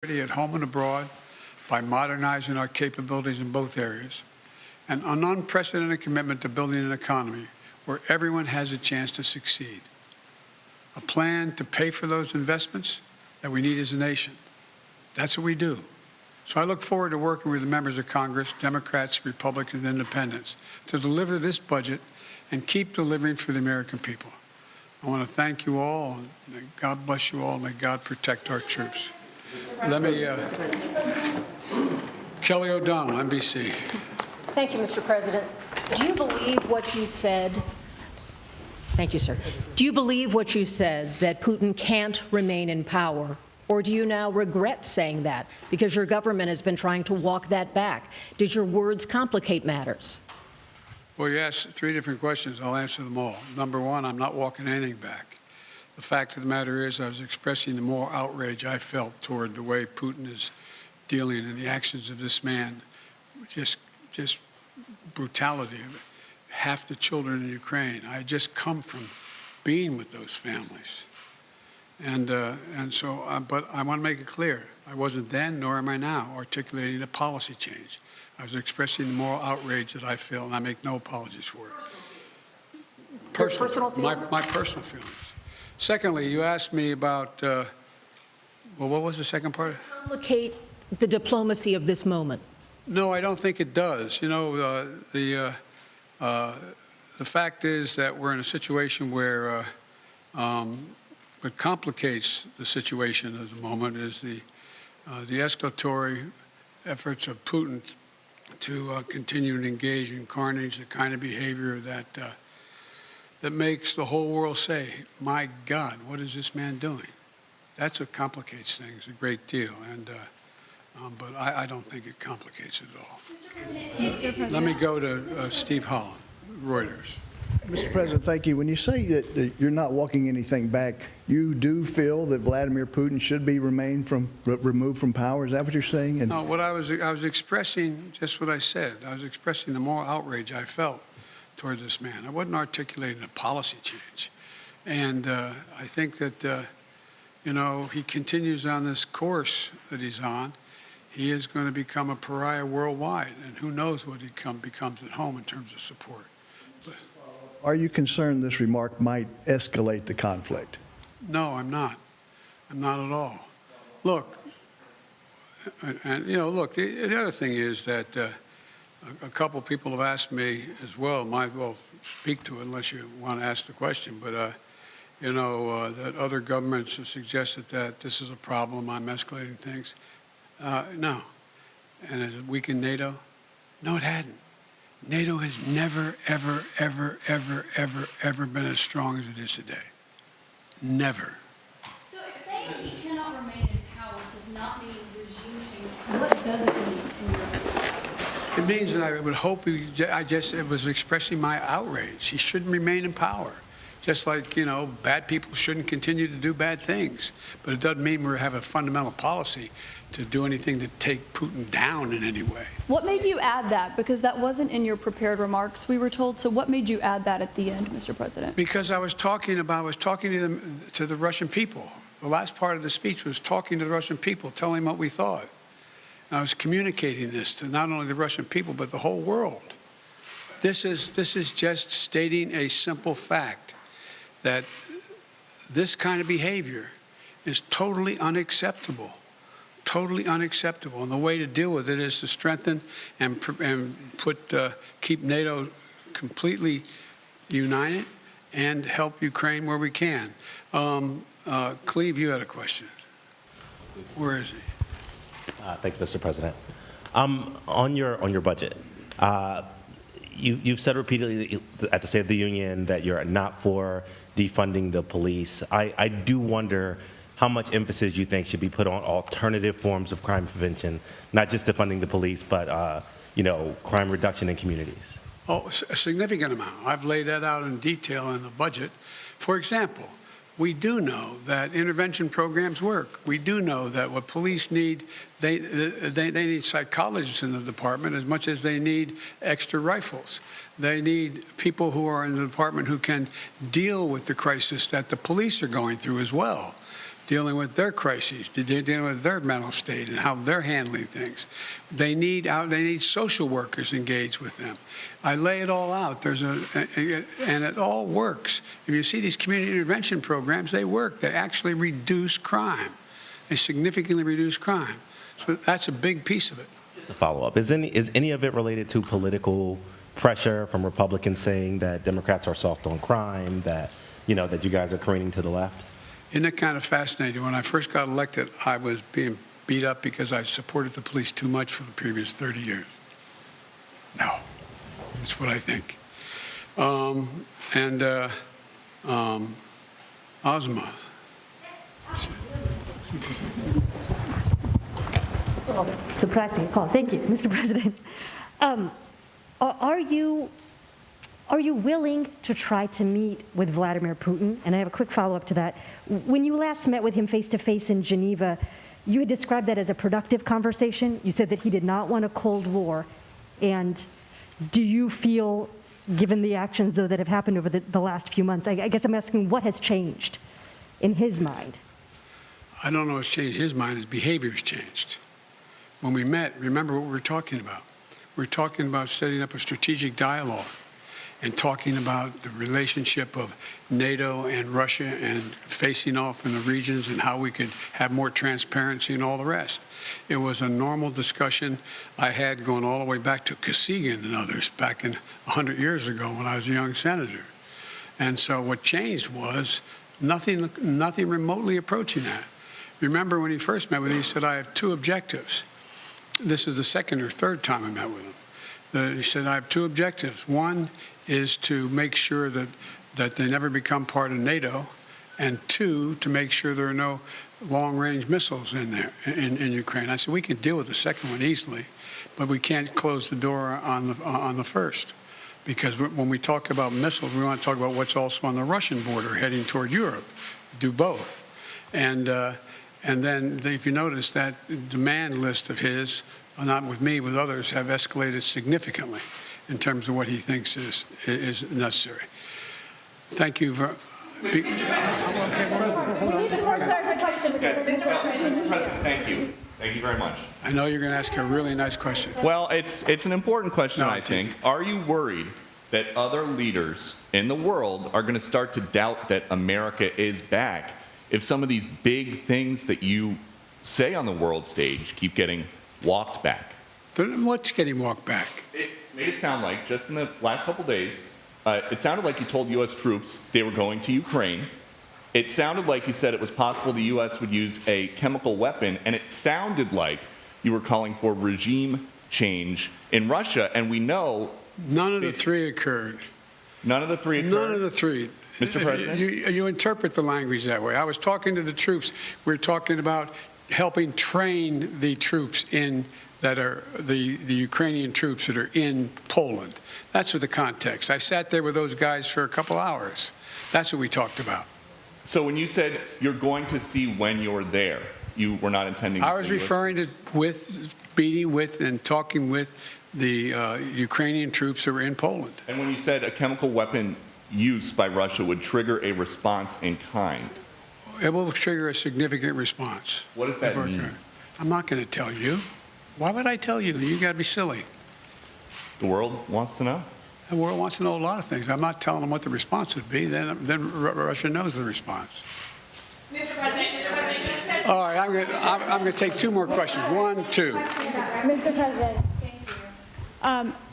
at home and abroad by modernizing our capabilities in both areas, and an unprecedented commitment to building an economy where everyone has a chance to succeed. A plan to pay for those investments that we need as a nation. That's what we do. So I look forward to working with the members of Congress, Democrats, Republicans, and Independents, to deliver this budget and keep delivering for the American people. I want to thank you all. And may God bless you all. May God protect our troops. Let me, Kelly O'Donnell, NBC. Thank you, Mr. President. Do you believe what you said? Thank you, sir. Do you believe what you said, that Putin can't remain in power? Or do you now regret saying that because your government has been trying to walk that back? Did your words complicate matters? Well, you asked 3 different questions. I'll answer them all. Number 1, I'm not walking anything back. The fact of the matter is I was expressing the moral outrage I felt toward the way Putin is dealing and the actions of this man. Just brutality. Half the children in Ukraine. I had just come from being with those families. But I want to make it clear, I wasn't then, nor am I now, articulating a policy change. I was expressing the moral outrage that I feel, and I make no apologies for it. Personal feelings? My personal feelings. Secondly, you asked me about, well, what was the second part? Complicate the diplomacy of this moment. No, I don't think it does. You know, the fact is that we're in a situation where what complicates the situation at the moment is the escalatory efforts of Putin to continue to engage in carnage, the kind of behavior that makes the whole world say, my God, what is this man doing? That's what complicates things a great deal. But I don't think it complicates it at all. Let me go to Steve Holland, Reuters. Mr. President, thank you. When you say that you're not walking anything back, you do feel that Vladimir Putin should be removed from power? Is that what you're saying? No, what I was expressing just what I said. I was expressing the moral outrage I felt towards this man. I wasn't articulating a policy change. And I think that, you know, he continues on this course that he's on. He is going to become a pariah worldwide, and who knows what he becomes at home in terms of support. Are you concerned this remark might escalate the conflict? No, I'm not. I'm not at all. Look, and you know, look, the other thing is that a couple people have asked me as well, might well speak to it unless you want to ask the question, but you know, that other governments have suggested that this is a problem, I'm escalating things. No. And has it weakened NATO? No, it hadn't. NATO has never, ever, ever, ever, ever, ever been as strong as it is today. Never. So if saying he cannot remain in power does not mean regime change, what does it mean in your opinion? It means that I would hope it was expressing my outrage. He shouldn't remain in power. Just like, you know, bad people shouldn't continue to do bad things. But it doesn't mean we have a fundamental policy to do anything to take Putin down in any way. What made you add that? Because that wasn't in your prepared remarks, we were told. So what made you add that at the end, Mr. President? Because I was talking to the Russian people. The last part of the speech was talking to the Russian people, telling them what we thought. And I was communicating this to not only the Russian people, but the whole world. This is just stating a simple fact that this kind of behavior is totally unacceptable. Totally unacceptable. And the way to deal with it is to strengthen and keep NATO completely united and help Ukraine where we can. Cleve, you had a question. Where is he? Thanks, Mr. President. On your budget, you've said repeatedly at the State of the Union that you're not for defunding the police. I do wonder how much emphasis you think should be put on alternative forms of crime prevention, not just defunding the police, but you know, crime reduction in communities. Oh, a significant amount. I've laid that out in detail in the budget. For example, we do know that intervention programs work. We do know that what police need, they need psychologists in the department as much as they need extra rifles. They need people who are in the department who can deal with the crisis that the police are going through as well. dealing with their crises, dealing with their mental state and how they're handling things. They need social workers engaged with them. I lay it all out. And it all works. If you see these community intervention programs, they work. They actually reduce crime. They significantly reduce crime. So that's a big piece of it. Just a follow-up. Is any of it related to political pressure from Republicans saying that Democrats are soft on crime, that that you guys are careening to the left? Isn't it kind of fascinating? When I first got elected, I was being beat up because I supported the police too much for the previous 30 years. No, that's what I think. Ozma. Surprised to get called. Thank you, Mr. President. Are you willing to try to meet with Vladimir Putin? And I have a quick follow-up to that. When you last met with him face-to-face in Geneva, you had described that as a productive conversation. You said that he did not want a Cold War. And do you feel, given the actions, though, that have happened over the last few months, I guess I'm asking what has changed in his mind? I don't know what's changed his mind. His behavior's changed. When we met, remember what we were talking about. We were talking about setting up a strategic dialogue and talking about the relationship of NATO and Russia and facing off in the regions and how we could have more transparency and all the rest. It was a normal discussion I had going all the way back to Kosygin and others back in 100 years ago when I was a young senator. And so what changed was nothing remotely approaching that. Remember when he first met with me, he said, I have two objectives. This is the second or third time I met with him. He said, I have two objectives. One is to make sure that they never become part of NATO, and two, to make sure there are no long-range missiles in there, in Ukraine. I said, we can deal with the second one easily, but we can't close the door on the first. Because when we talk about missiles, we want to talk about what's also on the Russian border heading toward Europe. Do both. And then if you notice that demand list of his, not with me, with others, have escalated significantly in terms of what he thinks is necessary. Thank you. We need some more clarification, Mr. President. Thank you. Thank you very much. I know you're going to ask a really nice question. Well, it's an important question, No, I think. Are you worried that other leaders in the world are going to start to doubt that America is back if some of these big things that you say on the world stage keep getting walked back? What's getting walked back? It made it sound like, just in the last couple days, it sounded like you told U.S. troops they were going to Ukraine. It sounded like you said it was possible the U.S. would use a chemical weapon, and it sounded like you were calling for regime change in Russia, and we know... None of the three occurred. None of the three occurred? None of the three. Mr. President? You interpret the language that way. I was talking to the troops. We're talking about helping train the troops that are the Ukrainian troops that are in Poland. That's what the context. I sat there with those guys for a couple hours. That's what we talked about. So when you said you're going to see when you're there, you were not intending to I was referring to meeting with and talking with the Ukrainian troops who were in Poland. And when you said a chemical weapon use by Russia would trigger a response in kind. It will trigger a significant response. What does that mean? I'm not going to tell you. Why would I tell you? You got to be silly. The world wants to know? The world wants to know a lot of things. I'm not telling them what the response would be. Then Russia knows the response. Mr. President, All right, I'm going to take two more questions. 1, 2. Mr. President.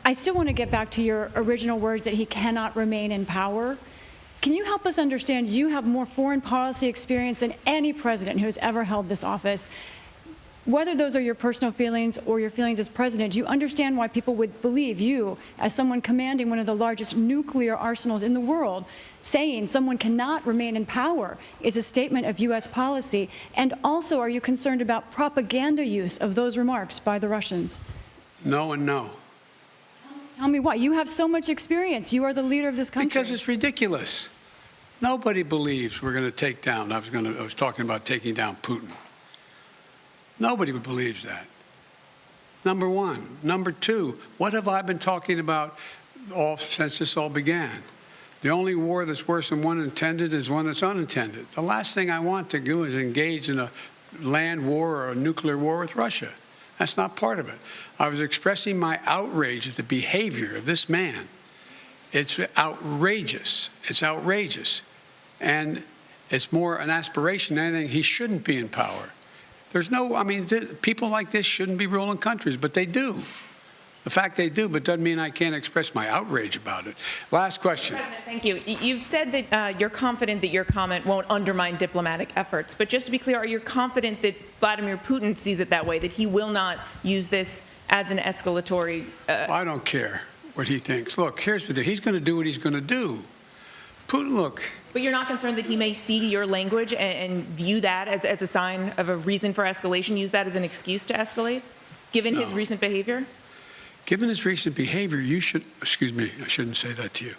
I still want to get back to your original words that he cannot remain in power. Can you help us understand, you have more foreign policy experience than any president who has ever held this office. Whether those are your personal feelings or your feelings as president, do you understand why people would believe you, as someone commanding one of the largest nuclear arsenals in the world, saying someone cannot remain in power is a statement of U.S. policy? And also, are you concerned about propaganda use of those remarks by the Russians? No and no. Tell me why. You have so much experience. You are the leader of this country. Because it's ridiculous. Nobody believes we're going to take down. I was talking about taking down Putin. Nobody believes that. Number one. Number two, what have I been talking about since this all began? The only war that's worse than one intended is one that's unintended. The last thing I want to do is engage in a land war or a nuclear war with Russia. That's not part of it. I was expressing my outrage at the behavior of this man. It's outrageous. It's outrageous. And it's more an aspiration than anything. He shouldn't be in power. There's no, I mean, people like this shouldn't be ruling countries, but they do. The fact they do, but doesn't mean I can't express my outrage about it. Last question. President, thank you. You've said that you're confident that your comment won't undermine diplomatic efforts. But just to be clear, are you confident that Vladimir Putin sees it that way, that he will not use this as an escalatory? I don't care what he thinks. Look, here's the deal. He's going to do what he's going to do. Putin, look. But you're not concerned that he may see your language and view that as a sign of a reason for escalation, use that as an excuse to escalate, given his recent behavior? Given his recent behavior, you should, excuse me, I shouldn't say that to you.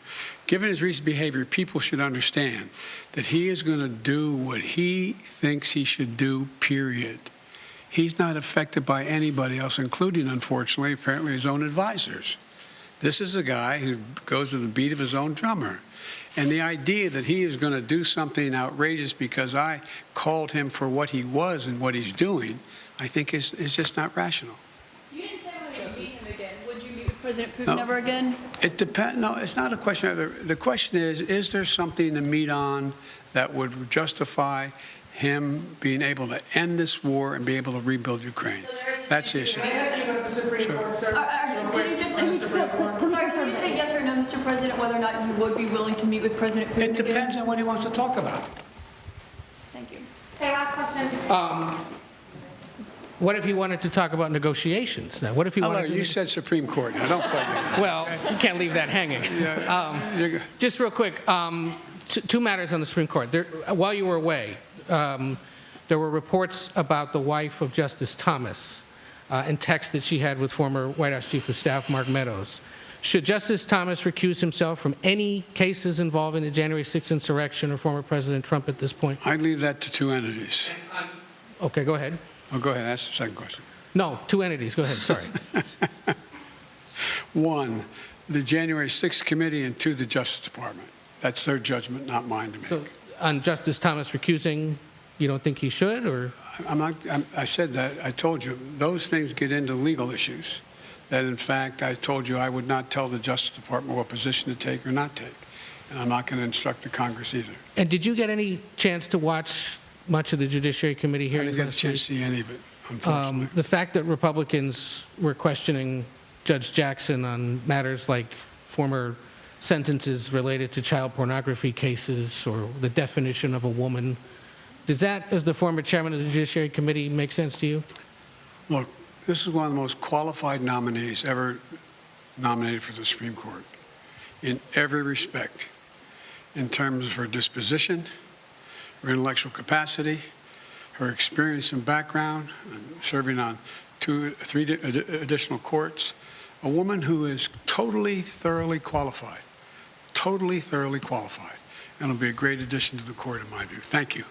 Given his recent behavior, people should understand that he is going to do what he thinks he should do, period. He's not affected by anybody else, including, unfortunately, apparently his own advisors. This is a guy who goes to the beat of his own drummer. And the idea that he is going to do something outrageous because I called him for what he was and what he's doing, I think is just not rational. You didn't say whether you'd meet him again. Would you meet with President Putin ever again? It depends. No, it's not a question of the question is there something to meet on that would justify him being able to end this war and be able to rebuild Ukraine? That's the issue. Can you just say yes or no, Mr. President, whether or not you would be willing to meet with President Putin It depends on what he wants to talk about. Thank you. Okay, last question. What if he wanted to talk about negotiations? Then what if he wanted to? You said Supreme Court. Now, don't play me. Well, you can't leave that hanging. Just real quick, two matters on the Supreme Court. While you were away, there were reports about the wife of Justice Thomas and texts that she had with former White House Chief of Staff Mark Meadows. Should Justice Thomas recuse himself from any cases involving the January 6th insurrection or former President Trump at this point? I'd leave that to two entities. Okay, go ahead. Oh, go ahead. Ask the second question. No, two entities. Go ahead. Sorry. One, the January 6th committee, and two, the Justice Department. That's their judgment, not mine to make. So on Justice Thomas recusing, you don't think he should, or? I said that. I told you those things get into legal issues. That, in fact, I told you I would not tell the Justice Department what position to take or not take. And I'm not going to instruct the Congress either. And did you get any chance to watch much of the Judiciary Committee hearings? I didn't get a chance to see any of it, unfortunately. The fact that Republicans were questioning Judge Jackson on matters like former sentences related to child pornography cases or the definition of a woman, does that, as the former chairman of the Judiciary Committee, make sense to you? Look, this is one of the most qualified nominees ever nominated for the Supreme Court in every respect, in terms of her disposition, her intellectual capacity, her experience and background, serving on three additional courts, a woman who is totally, thoroughly qualified, and will be a great addition to the court in my view. Thank you.